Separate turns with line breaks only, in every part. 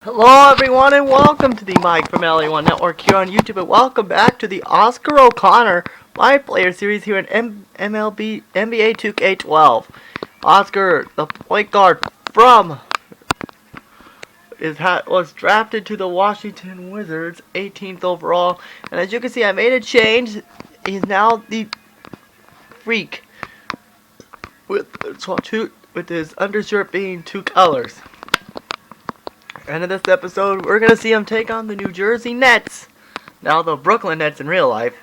Hello everyone and welcome to the Mike from LA1 Network here on YouTube, and welcome back to the Oscar O'Connor Live Player Series here in MLB NBA 2K12. Oscar, the point guard from was drafted to the Washington Wizards, 18th overall, and as you can see I made a change. He's now the Freak with his undershirt being two colors. And in this episode, we're going to see him take on the New Jersey Nets, now the Brooklyn Nets in real life,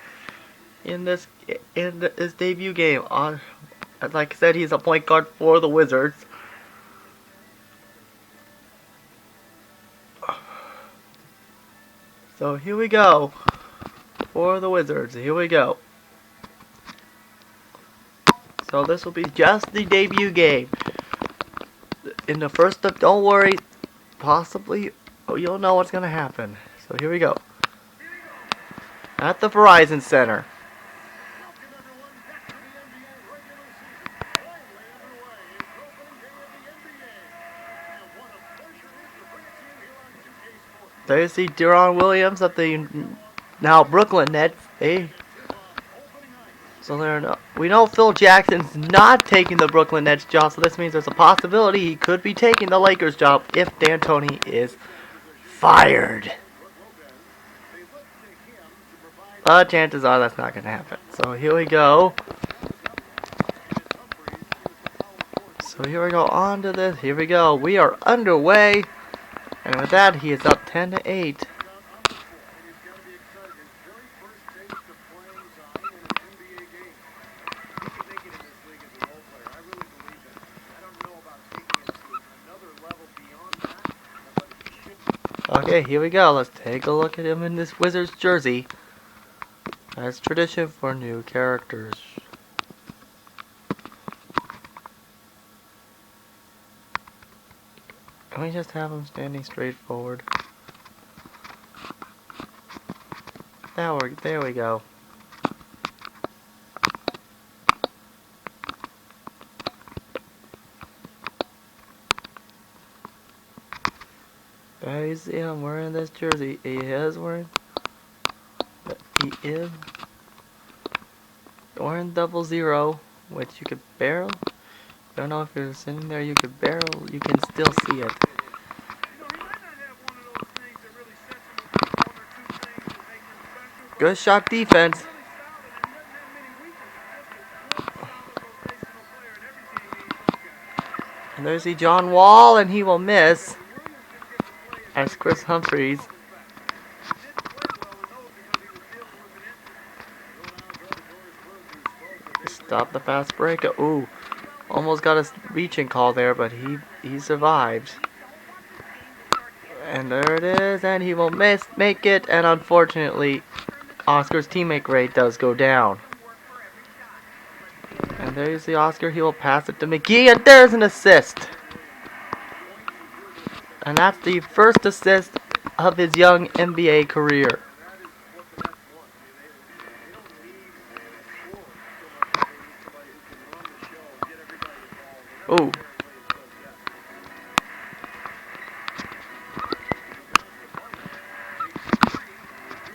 in this debut game. Like I said, he's a point guard for the Wizards. So here we go, for the Wizards, here we go. So this will be just the debut game. In the first step, don't worry, possibly, you'll know what's going to happen. So here we go. At the Verizon Center. There you see Deron Williams of the now Brooklyn Nets. We know Phil Jackson's not taking the Brooklyn Nets job, so this means there's a possibility he could be taking the Lakers job if D'Antoni is fired. But chances are that's not going to happen. So here we go. So here we go, on to this. Here we go. We are underway. And with that, he is up 10-8. Okay, here we go. Let's take a look at him in this Wizards jersey. As tradition for new characters. Can we just have him standing straight forward? There we go. There you see him wearing this jersey. He is wearing 00, which you could barrel. Don't know if you're sitting there, you can still see it. Good shot defense. And there's the John Wall, and he will miss. As Chris Humphries stop the fast break. Ooh, almost got a reaching call there, but he survived. And there it is, and he will make it, and unfortunately Oscar's teammate rate does go down. And there you see Oscar, he will pass it to McGee, and there's an assist. And that's the first assist of his young NBA career. Ooh.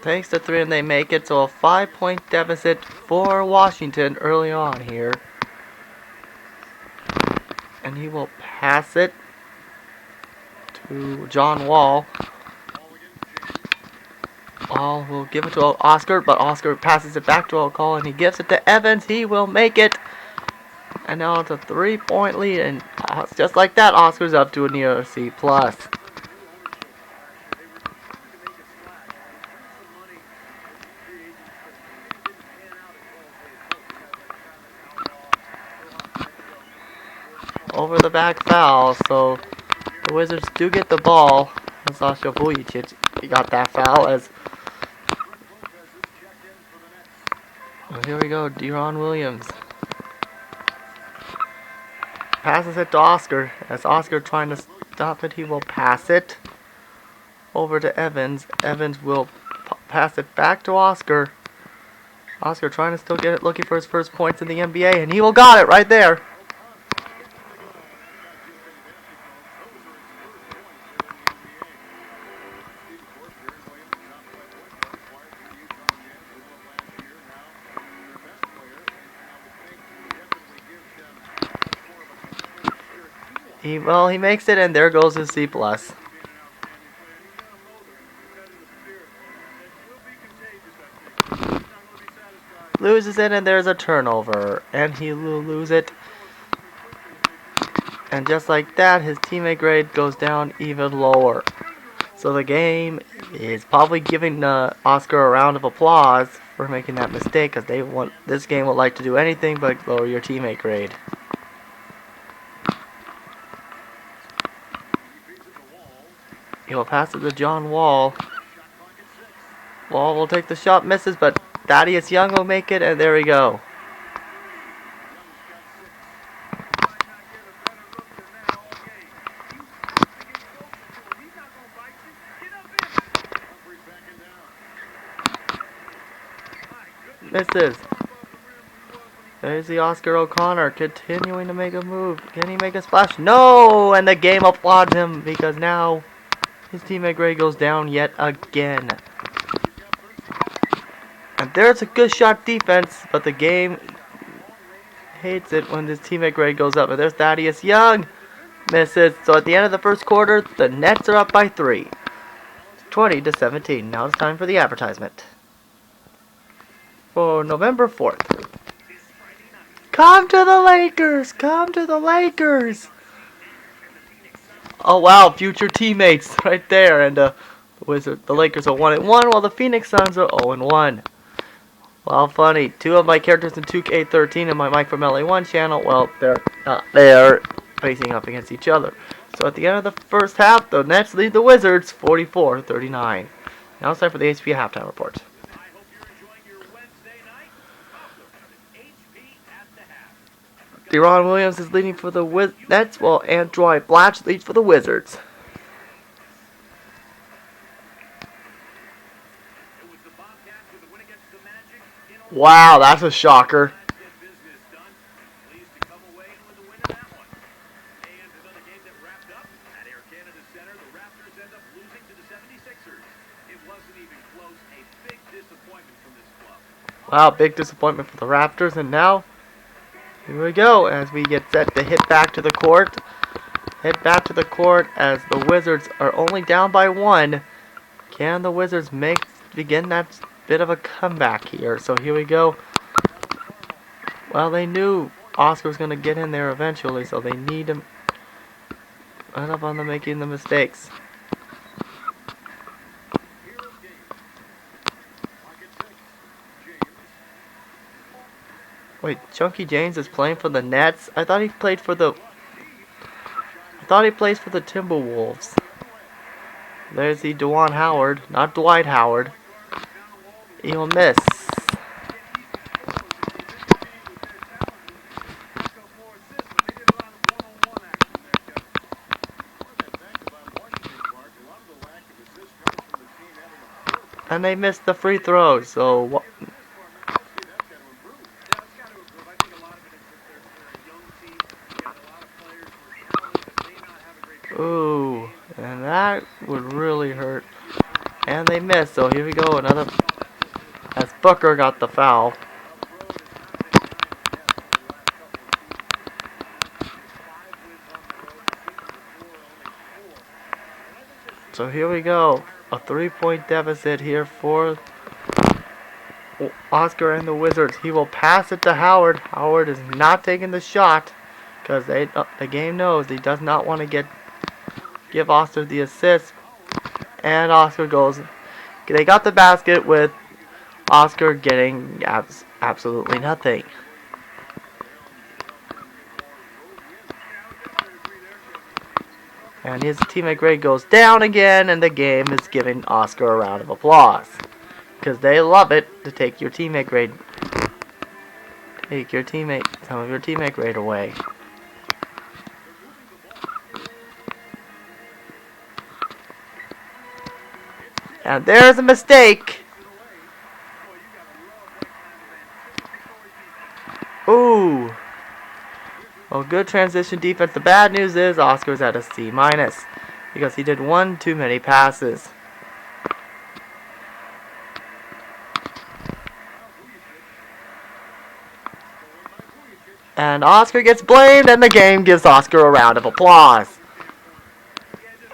Takes the 3 and they make it, so a 5-point deficit for Washington early on here. And he will pass it to John Wall. Wall will give it to Oscar, but Oscar passes it back to O'Connor, and he gives it to Evans. He will make it. And now it's a 3-point lead, and just like that, Oscar's up to a near C+. Over the back foul, so the Wizards do get the ball. Sasha Vujicic got that foul as. Well, here we go, Deron Williams passes it to Oscar. As Oscar trying to stop it, he will pass it over to Evans. Evans will pass it back to Oscar. Oscar trying to still get it, looking for his first points in the NBA, and he will got it right there. He makes it, and there goes his C+. Loses it, and there's a turnover, and he will lose it. And just like that, his teammate grade goes down even lower. So the game is probably giving Oscar a round of applause for making that mistake, because this game would like to do anything but lower your teammate grade. He will pass it to John Wall. Wall will take the shot, misses, but Thaddeus Young will make it, and there we go. Misses. There's the Oscar O'Connor continuing to make a move. Can he make a splash? No! And the game applauds him because now his teammate grade goes down yet again. And there's a good shot defense, but the game hates it when his teammate grade goes up. And there's Thaddeus Young. Misses. So at the end of the first quarter, the Nets are up by 3. 20-17. Now it's time for the advertisement. For November 4th. Come to the Lakers! Come to the Lakers! Oh wow, future teammates right there. And the Lakers are 1-1 while the Phoenix Suns are 0-1. Well, funny. 2 of my characters in 2K13 and my Mike from LA1 channel, well, they're facing up against each other. So at the end of the first half, the Nets lead the Wizards 44-39. Now it's time for the HP halftime report. Deron Williams is leading for the Nets, while Android Blatch leads for the Wizards. Wow, that's a shocker. Wow, big disappointment for the Raptors, and now here we go as we get set to hit back to the court. Hit back to the court as the Wizards are only down by 1. Can the Wizards begin that bit of a comeback here? So here we go. Well, they knew Oscar was going to get in there eventually, so they need him. Right up on them making the mistakes. Wait, Chunky James is playing for the Nets? I thought he played for the... I thought he plays for the Timberwolves. There's the Dwight Howard, not Dwight Howard. He'll miss. And they missed the free throw, so... Ooh, and that would really hurt. And they missed, so here we go, another... As Booker got the foul. So here we go. A 3-point deficit here for Oscar and the Wizards. He will pass it to Howard. Howard is not taking the shot because the game knows he does not want to give Oscar the assist. And Oscar goes. They got the basket with Oscar getting absolutely nothing. And his teammate grade goes down again, and the game is giving Oscar a round of applause. Because they love it to take your teammate grade. Take some of your teammate grade away. And there's a mistake. Ooh. Well, good transition defense. The bad news is Oscar's at a C- because he did one too many passes. And Oscar gets blamed, and the game gives Oscar a round of applause.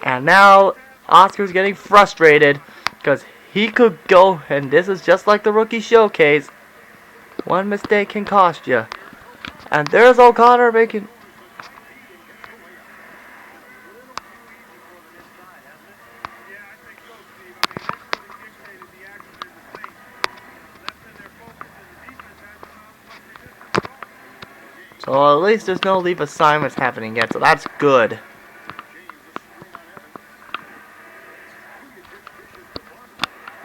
And now Oscar's getting frustrated because he could go, and this is just like the rookie showcase. One mistake can cost you. And there's O'Connor making... So at least there's no leave assignments happening yet, so that's good.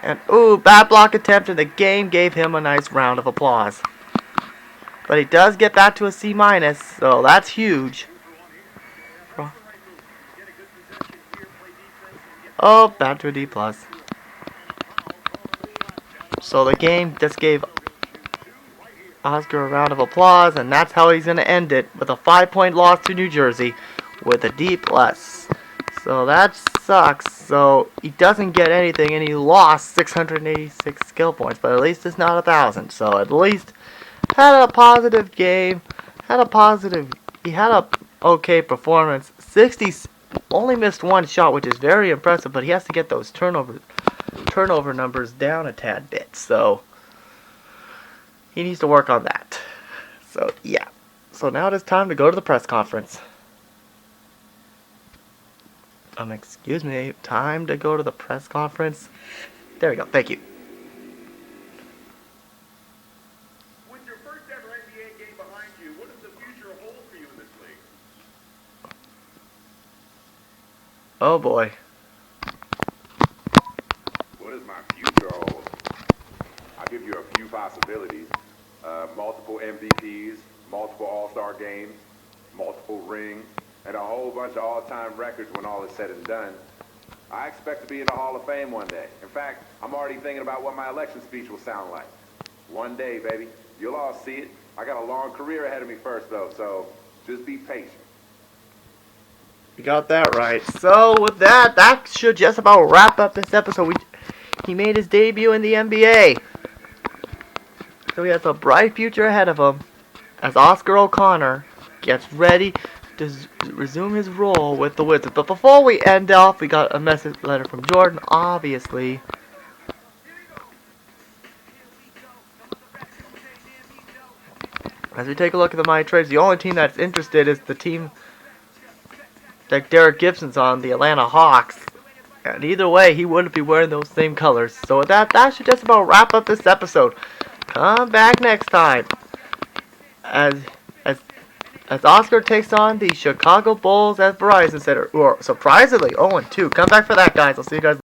And ooh, bad block attempt, and the game gave him a nice round of applause. But he does get back to a C-, so that's huge. Oh, back to a D+. So the game just gave Oscar a round of applause, and that's how he's going to end it, with a 5-point loss to New Jersey with a D+. So that sucks. So he doesn't get anything, and he lost 686 skill points, but at least it's not 1,000. So at least had a positive game, he had a okay performance. 60, only missed one shot, which is very impressive, but he has to get those turnover numbers down a tad bit. So he needs to work on that. So yeah. So now it is time to go to the press conference. Excuse me, time to go to the press conference. There we go, thank you.
With your first ever NBA game behind you, what does the future hold for you in this league?
Oh boy.
What does my future hold? I'll give you a few possibilities. Multiple MVPs, multiple All-Star games, multiple rings, and a whole bunch of all-time records when all is said and done. I expect to be in the Hall of Fame one day. In fact, I'm already thinking about what my election speech will sound like. One day, baby. You'll all see it. I got a long career ahead of me first, though, so just be patient.
You got that right. So with that, that should just about wrap up this episode. He made his debut in the NBA. So he has a bright future ahead of him as Oscar O'Connor gets ready to resume his role with the Wizards. But before we end off, we got a letter from Jordan, obviously. As we take a look at the My Trades, the only team that's interested is the team that Derek Gibson's on, the Atlanta Hawks. And either way, he wouldn't be wearing those same colors. So with that should just about wrap up this episode. Come back next time as Oscar takes on the Chicago Bulls at Verizon Center, who are surprisingly 0-2. Come back for that, guys. I'll see you guys later.